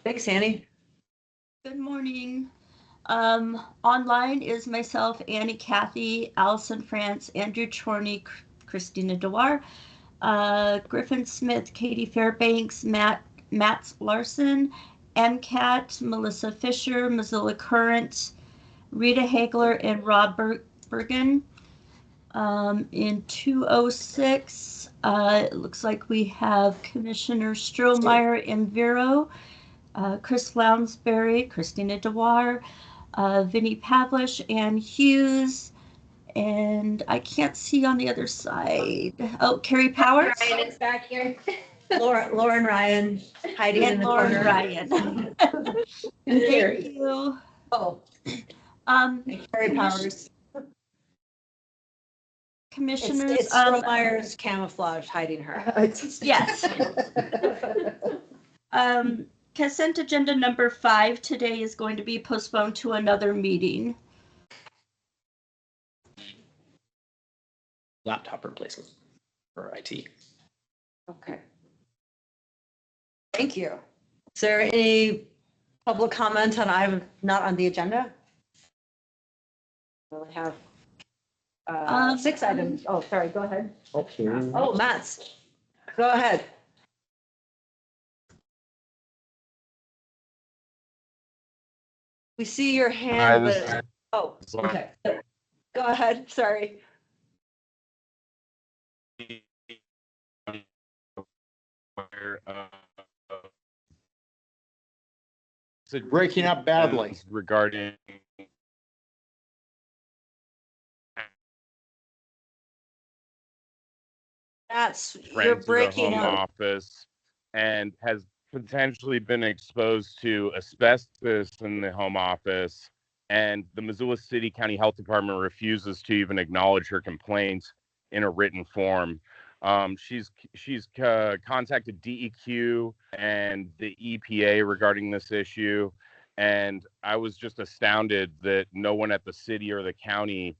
Thanks, Annie. Good morning. Online is myself, Annie, Kathy, Allison France, Andrew Chorney, Christina Dewar, Griffin Smith, Katie Fairbanks, Matt Larson, MCAT, Melissa Fisher, Mozilla Current, Rita Hagler, and Rob Bergen. In 206, it looks like we have Commissioner Strohmeyer and Vero, Chris Lounsbury, Christina Dewar, Vinnie Pavlish, Ann Hughes, and I can't see on the other side. Oh, Carrie Powers. Ryan is back here. Lauren Ryan hiding in And the Lauren corner. Ryan. Carrie. Thank you. Oh, Um, Carrie Powers. Commissioners. It's Strohmeyer's camouflage hiding her. Yes. Consent agenda number 5 today is going to be postponed to another meeting. Laptop replacement for IT. Okay. Thank you. Is there any public comment on item not on the agenda? We only have 6 items. Oh, sorry, go ahead. Okay. Oh, Matt's. Go ahead. We see your hand. Oh, okay. Go ahead. Sorry. Breaking up badly. Regarding You're friends of the breaking home up. office and has potentially been exposed to asbestos in the home office, and the Missoula City County Health Department refuses to even acknowledge her complaint in a written form. She's contacted DEQ and the EPA regarding this issue, and I was just astounded that no one at the city or the county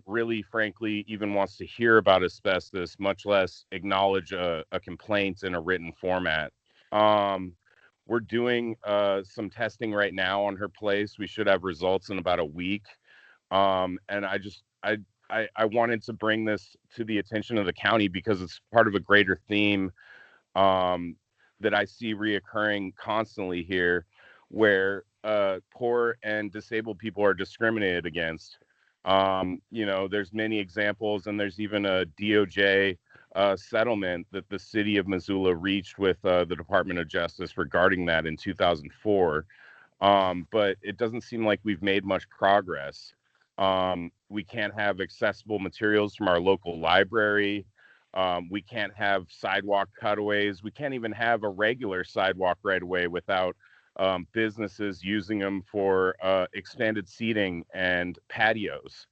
really, frankly, even wants to hear about asbestos, much less acknowledge a complaint in a written format. We're doing some testing right now on her place. We should have results in about a week. And I wanted to bring this to the attention of the county because it's part of a greater theme that I see reoccurring constantly here, where poor and disabled people are discriminated against. There's many examples, and there's even a DOJ settlement that the city of Missoula reached with the Department of Justice regarding that in 2004. But it doesn't seem like we've made much progress. We can't have accessible materials from our local library. We can't have sidewalk cutaways. We can't even have a regular sidewalk right away without businesses using them for expanded seating and patios.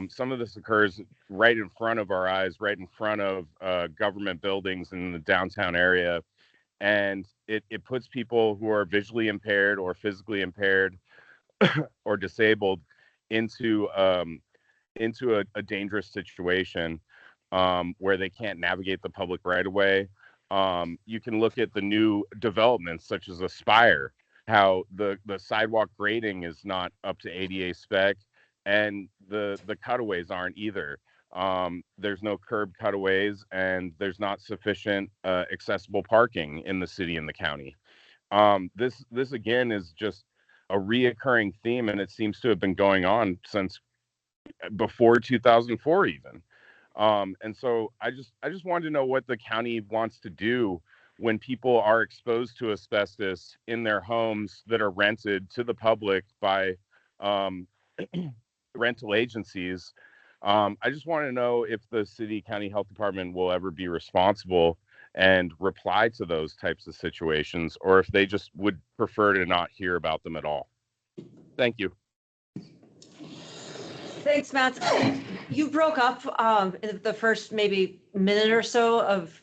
Some of this occurs right in front of our eyes, right in front of government buildings in the downtown area. And it puts people who are visually impaired or physically impaired or disabled into a dangerous situation where they can't navigate the public right away. You can look at the new developments such as Aspire, how the sidewalk grading is not up to ADA spec, and the cutaways aren't either. There's no curb cutaways, and there's not sufficient accessible parking in the city and the county. This again is just a reoccurring theme, and it seems to have been going on since before 2004 even. And so I just wanted to know what the county wants to do when people are exposed to asbestos in their homes that are rented to the public by rental agencies. I just want to know if the city county health department will ever be responsible and reply to those types of situations, or if they just would prefer to not hear about them at all. Thank you. Thanks, Matt. You broke up in the first maybe minute or so of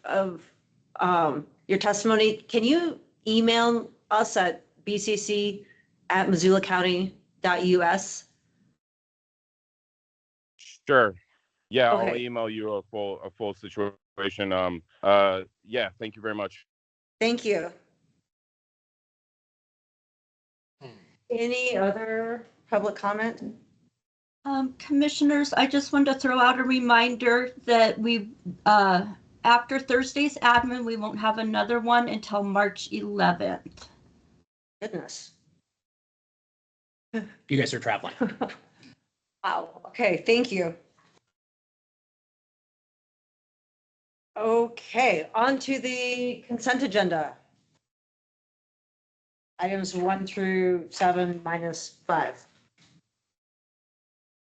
your testimony. Can you email us at bcc@missoulacounty.us? Sure. Yeah, Okay. I'll email you a full situation. Yeah, thank you very much. Thank you. Any other public comment? Commissioners, I just wanted to throw out a reminder that after Thursday's admin, we won't have another one until March 11th. Goodness. You guys are traveling. Wow. Okay, thank you. Okay, on to the consent agenda. Items 1 through 7 minus 5.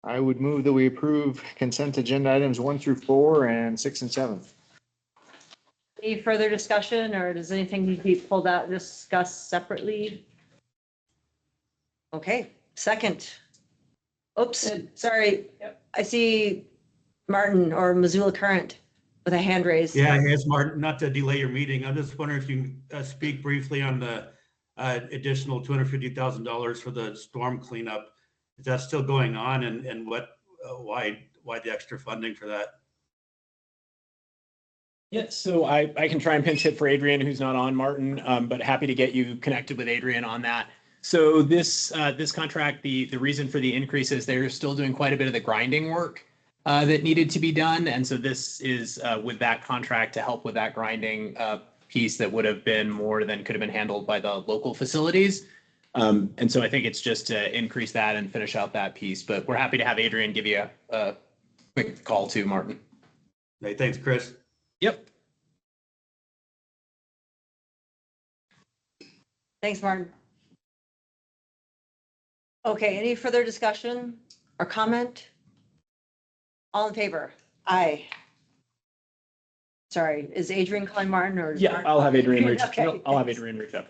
I would move that we approve consent agenda items 1 through 4 and 6 and 7. Any further discussion, or does anything need to be pulled out, discussed separately? Okay, second. Oops, sorry. I see Martin or Missoula Current with a hand raised. Yeah, it's Martin, not to delay your meeting. I'm just wondering if you can speak briefly on the additional $250,000 for the storm cleanup. Is that still going on, and what, why the extra funding for that? Yeah, so I can try and pinch hit for Adrian, who's not on, Martin, but happy to get you connected with Adrian on that. So this contract, the reason for the increase is they're still doing quite a bit of the grinding work that needed to be done. And so this is with that contract to help with that grinding piece that would have been more than could have been handled by the local facilities. And so I think it's just to increase that and finish out that piece. But we're happy to have Adrian give you a quick call too, Martin. Hey, thanks, Chris. Yep. Thanks, Martin. Okay, any further discussion or comment? All in favor? Aye. Sorry, is Adrian calling Martin or? Yeah, I'll have Adrian reach. Okay. No, I'll have Adrian reach out.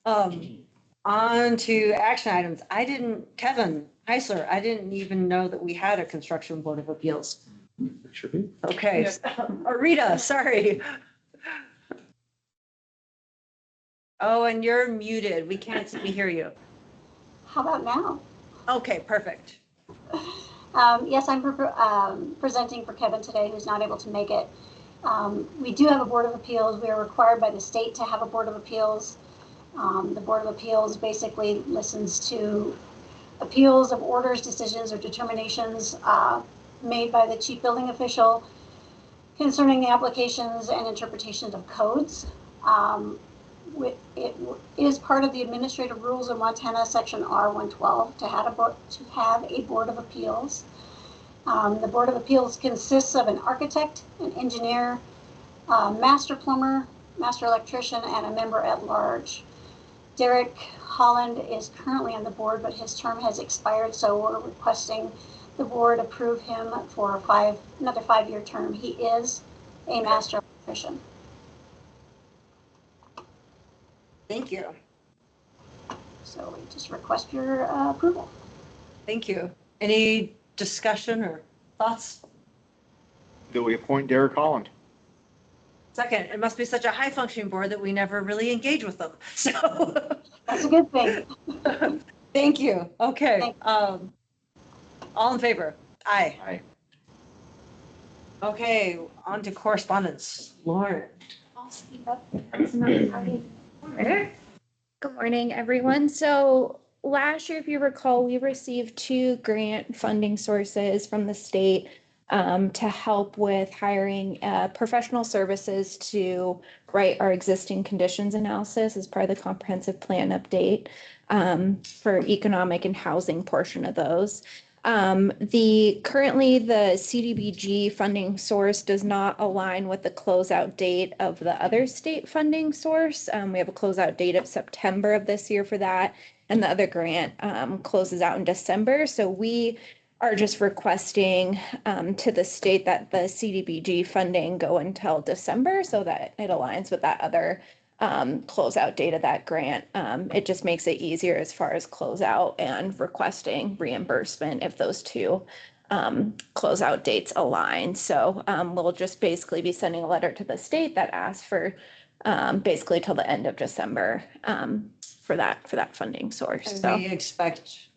Okay. On to action items. Kevin Heisler, I didn't even know that we had a construction board of appeals. Sure do. Okay, or Rita, sorry. Oh, and you're muted. We can't see, hear you. How about now? Okay, perfect. Yes, I'm presenting for Kevin today, who's not able to make it. We do have a Board of Appeals. We are required by the state to have a Board of Appeals. The Board of Appeals basically listens to appeals of orders, decisions, or determinations made by the chief building official concerning the applications and interpretations of codes. It is part of the administrative rules of Montana, section R112, to have a Board of Appeals. The Board of Appeals consists of an architect, an engineer, master plumber, master electrician, and a member at large. Derek Holland is currently on the board, but his term has expired, so we're requesting the board approve him for another 5-year term. He is a master electrician. Thank you. So we just request your approval. Thank you. Any discussion or thoughts? That we appoint Derek Holland. Second, it must be such a high functioning board that we never really engage with them. So That's a good thing. thank you. Okay. All in favor? Aye. Aye. Okay, on to correspondence. Lauren. I'll speak up. Good morning, everyone. So last year, if you recall, we received 2 grant funding sources from the state to help with hiring professional services to write our existing conditions analysis as part of the comprehensive plan update for economic and housing portion of those. Currently the CDBG funding source does not align with the closeout date of the other state funding source. We have a closeout date of September of this year for that, and the other grant closes out in December. So we are just requesting to the state that the CDBG funding go until December so that it aligns with that other closeout date of that grant. It just makes it easier as far as closeout and requesting reimbursement if those 2 closeout dates align. So we'll just basically be sending a letter to the state that asks for basically till the end of December for that funding source. And So we expect,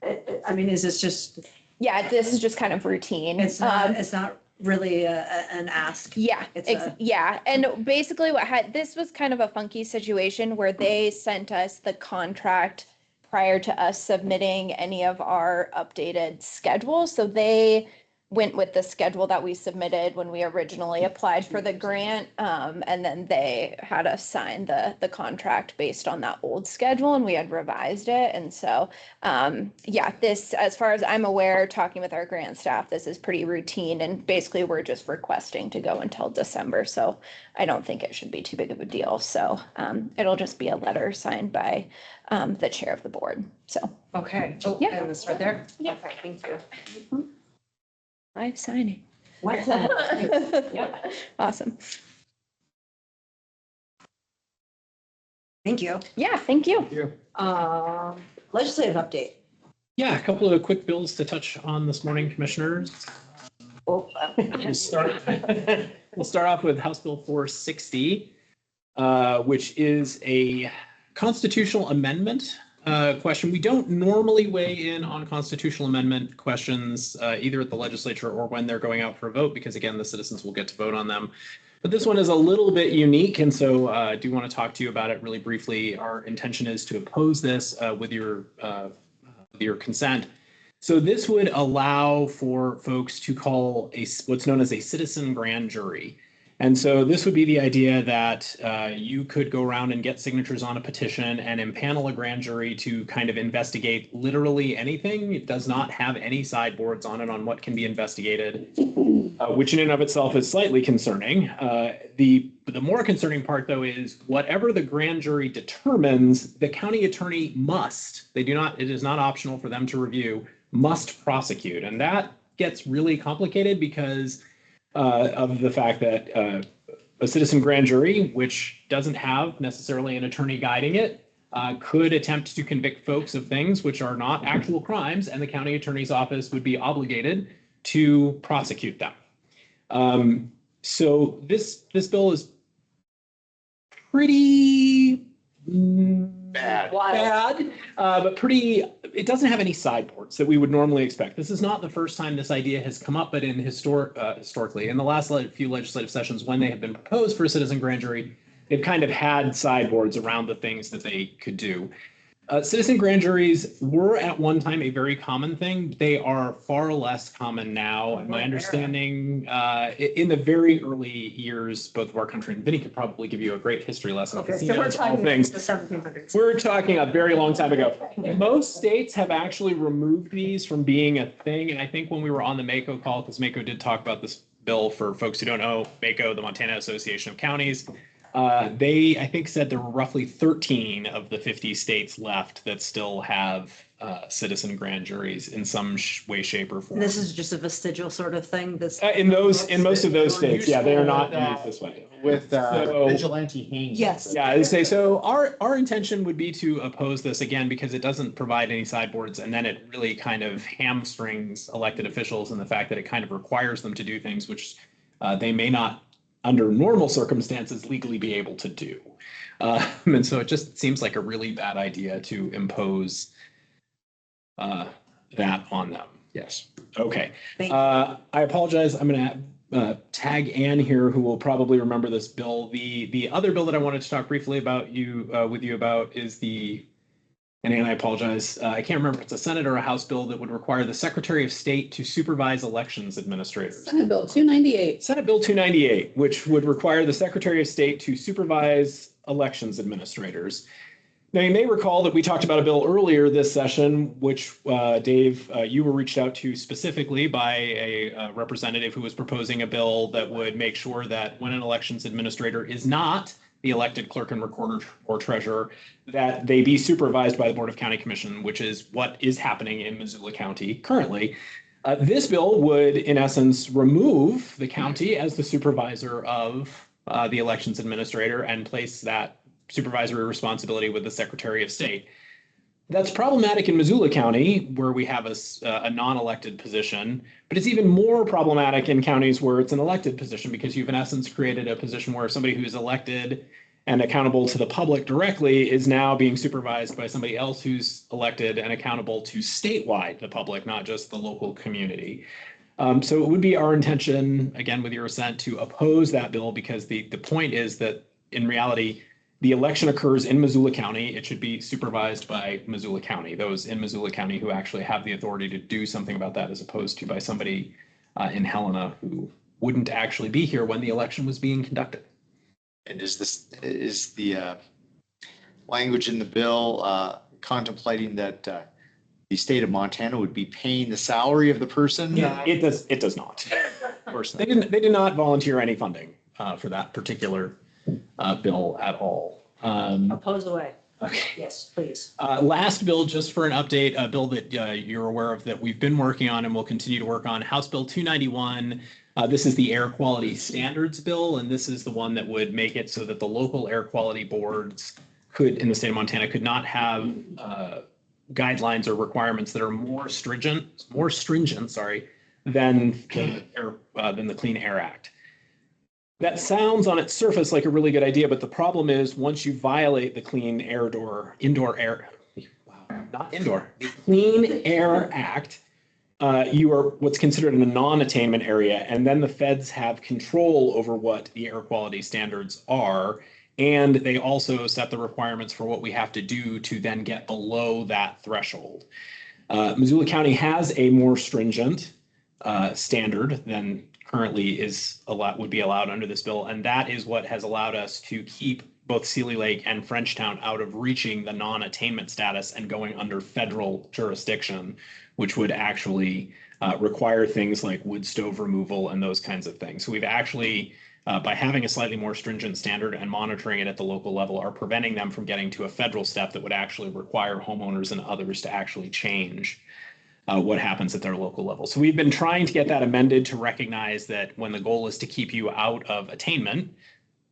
I mean, is this just, yeah, this is just kind of routine. it's not really an ask. Yeah, It's yeah. And basically this was kind of a funky situation where they sent us the contract prior to us submitting any of our updated schedules. So they went with the schedule that we submitted when we originally applied for the grant. And then they had us sign the contract based on that old schedule, and we had revised it. And so, yeah, this, as far as I'm aware, talking with our grant staff, this is pretty routine, and basically we're just requesting to go until December. So I don't think it should be too big of a deal. So it'll just be a letter signed by the chair of the board. So Okay. Oh, Yeah. and this right there? Yeah. Okay, thank you. live signing. Yeah. Awesome. Thank you. Yeah, thank you. Legislative update. Yeah, a couple of quick bills to touch on this morning, commissioners. Oh, We'll start off with House Bill 460, which is a constitutional amendment question. We don't normally weigh in on constitutional amendment questions either at the legislature or when they're going out for a vote, because again, the citizens will get to vote on them. But this one is a little bit unique, and so I do want to talk to you about it really briefly. Our intention is to oppose this with your consent. So this would allow for folks to call what's known as a citizen grand jury. And so this would be the idea that you could go around and get signatures on a petition and impanel a grand jury to kind of investigate literally anything. It does not have any sideboards on it on what can be investigated, which in and of itself is slightly concerning. The more concerning part, though, is whatever the grand jury determines, the county attorney must, it is not optional for them to review, must prosecute. And that gets really complicated because of the fact that a citizen grand jury, which doesn't have necessarily an attorney guiding it, could attempt to convict folks of things which are not actual crimes, and the county attorney's office would be obligated to prosecute them. So this bill is pretty bad, but it doesn't have any sideboards that we would normally expect. This is not the first time this idea has come up, but historically, in the last few legislative sessions, when they have been proposed for a citizen grand jury, they've kind of had sideboards around the things that they could do. Citizen grand juries were at one time a very common thing. They are far less common now. And my understanding, in the very early years, both of our country, and Vinny could probably give you a great history lesson. okay, so we're talking the 1700s. We're talking a very long time ago. Most states have actually removed these from being a thing. And I think when we were on the MACO call, because MACO did talk about this bill, for folks who don't know, MACO, the Montana Association of Counties, they, I think, said there were roughly 13 of the 50 states left that still have citizen grand juries in some way, shape, or form. This is just a vestigial sort of thing. In most of those states, yeah, they are not used this way. With vigilante hanging. Yes. Yeah, I say so. Our intention would be to oppose this again because it doesn't provide any sideboards, and then it really kind of hamstrings elected officials in the fact that it kind of requires them to do things which they may not, under normal circumstances, legally be able to do. And so it just seems like a really bad idea to impose that on them. Yes. Okay. I apologize. I'm going to tag Ann here, who will probably remember this bill. The other bill that I wanted to talk briefly about with you about is and Ann, I apologize. I can't remember if it's a Senate or a House bill that would require the Secretary of State to supervise elections administrators. Senate Bill 298. Senate Bill 298, which would require the Secretary of State to supervise elections administrators. Now, you may recall that we talked about a bill earlier this session, which, Dave, you were reached out to specifically by a representative who was proposing a bill that would make sure that when an elections administrator is not the elected clerk and recorder or treasurer, that they be supervised by the Board of County Commission, which is what is happening in Missoula County currently. This bill would, in essence, remove the county as the supervisor of the elections administrator and place that supervisory responsibility with the Secretary of State. That's problematic in Missoula County, where we have a non-elected position, but it's even more problematic in counties where it's an elected position, because you've in essence created a position where somebody who's elected and accountable to the public directly is now being supervised by somebody else who's elected and accountable to statewide, the public, not just the local community. So it would be our intention, again, with your assent, to oppose that bill, because the point is that in reality, The election occurs in Missoula County. It should be supervised by Missoula County, those in Missoula County who actually have the authority to do something about that, as opposed to by somebody in Helena who wouldn't actually be here when the election was being conducted. And is the language in the bill contemplating that the state of Montana would be paying the salary of the person? It does not. Of course They not. did not volunteer any funding for that particular bill at all. Oppose away. Okay. Yes, please. Last bill, just for an update, a bill that you're aware of that we've been working on and will continue to work on, House Bill 291. This is the air quality standards bill, and this is the one that would make it so that the local air quality boards could, in the state of Montana, could not have guidelines or requirements that are more stringent, than the Clean Air Act. That sounds on its surface like a really good idea, but the problem is once you violate the Clean Air Act, you are what's considered a non-attainment area, and then the feds have control over what the air quality standards are, and they also set the requirements for what we have to do to then get below that threshold. Missoula County has a more stringent standard than currently would be allowed under this bill, and that is what has allowed us to keep both Sealy Lake and Frenchtown out of reaching the non-attainment status and going under federal jurisdiction, which would actually require things like wood stove removal and those kinds of things. So we've actually, by having a slightly more stringent standard and monitoring it at the local level, are preventing them from getting to a federal step that would actually require homeowners and others to actually change what happens at their local level. So we've been trying to get that amended to recognize that when the goal is to keep you out of attainment,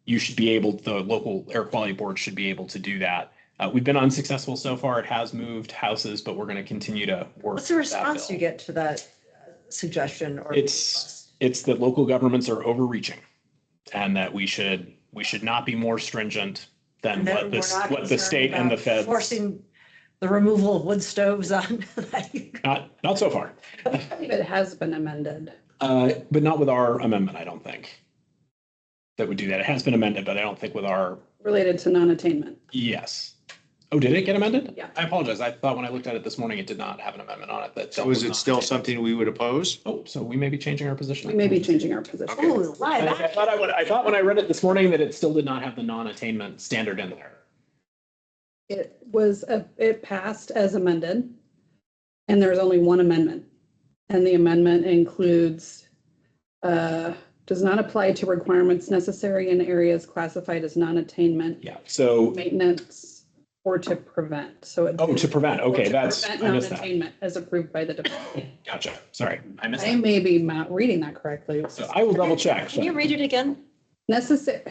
you should be able, the local air quality board should be able to do that. We've been unsuccessful so far. It has moved houses, but we're going to continue to work. What's the that response bill. you get to that suggestion? Or It's that local governments are overreaching, and that we should not be more stringent than And that what we're this not what the concerned state and the about feds. forcing the removal of wood stoves on. Not so far, It has been amended. but not with our amendment. I don't think that would do that. It has been amended, but I don't think with our. Related to non-attainment. Yes. Oh, did it get amended? Yeah. I apologize. I thought when I looked at it this morning, it did not have an amendment on it. That So dealt is with it still non-attainment. something we would oppose? Oh, so we may be changing our position. We may be changing our position. Ooh, live I action. thought when I read it this morning that it still did not have the non-attainment standard in there. It passed as amended, and there's only one amendment. And the amendment includes, does not apply to requirements necessary in areas classified as non-attainment, Yeah. So, maintenance, or to prevent. So it. oh, to prevent. or Okay, to that's, prevent I missed that. non-attainment as approved by the department. Gotcha. Sorry, I missed I that. may be not reading that correctly. So I will double check. Can you read it again? Necessary.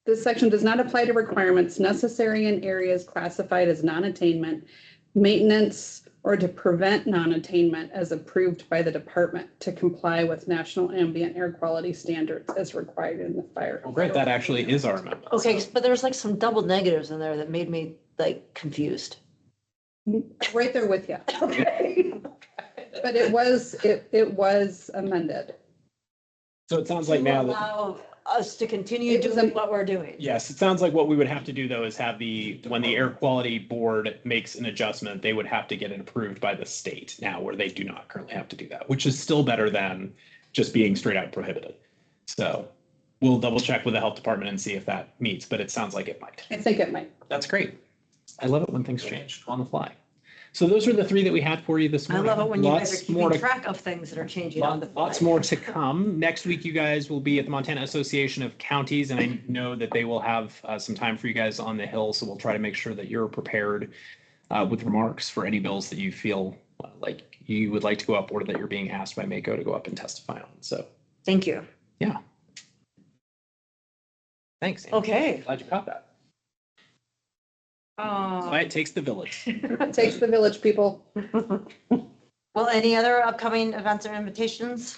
This section does not apply to requirements necessary in areas classified as non-attainment, maintenance, or to prevent non-attainment as approved by the department to comply with national ambient air quality standards as required in the fire. Oh, great. That actually is our amendment. Okay, but there was like some double negatives in there that made me like confused. Right there with you. Okay. But it was amended. So it sounds like now that. Allow us to continue It was doing what we're doing. Yes, it sounds like what we would have to do though is have when the air quality board makes an adjustment, they would have to get it approved by the state now, where they do not currently have to do that, which is still better than just being straight out prohibited. So we'll double check with the health department and see if that meets, but it sounds like it might. I think it might. That's great. I love it when things change on the fly. So those are the three that we had for you this I morning. love it when you guys are Lots more keeping to track of things that are changing on the fly. Lots more to come. Next week, you guys will be at the Montana Association of Counties, and I know that they will have some time for you guys on the Hill, so we'll try to make sure that you're prepared with remarks for any bills that you feel like you would like to go up or that you're being asked by MACO to go up and testify on. So, Thank you. yeah. Thanks, Andy. Okay. Glad you caught that. Why it takes the village. It takes the village, people. Well, any other upcoming events or invitations?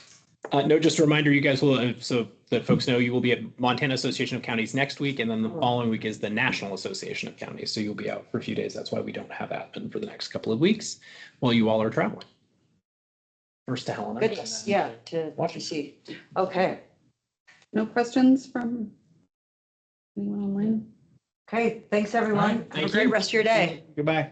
No, just a reminder, you guys will, so that folks know, you will be at Montana Association of Counties next week, and then the following week is the National Association of Counties. So you'll be out for a few days. That's why we don't have admin for the next couple of weeks while you all are traveling. First to Helena. Goodness, yeah, to Washington. BCC. Okay. No questions from anyone online? Okay, thanks, everyone. Have a Thank great you. rest of your day. Goodbye.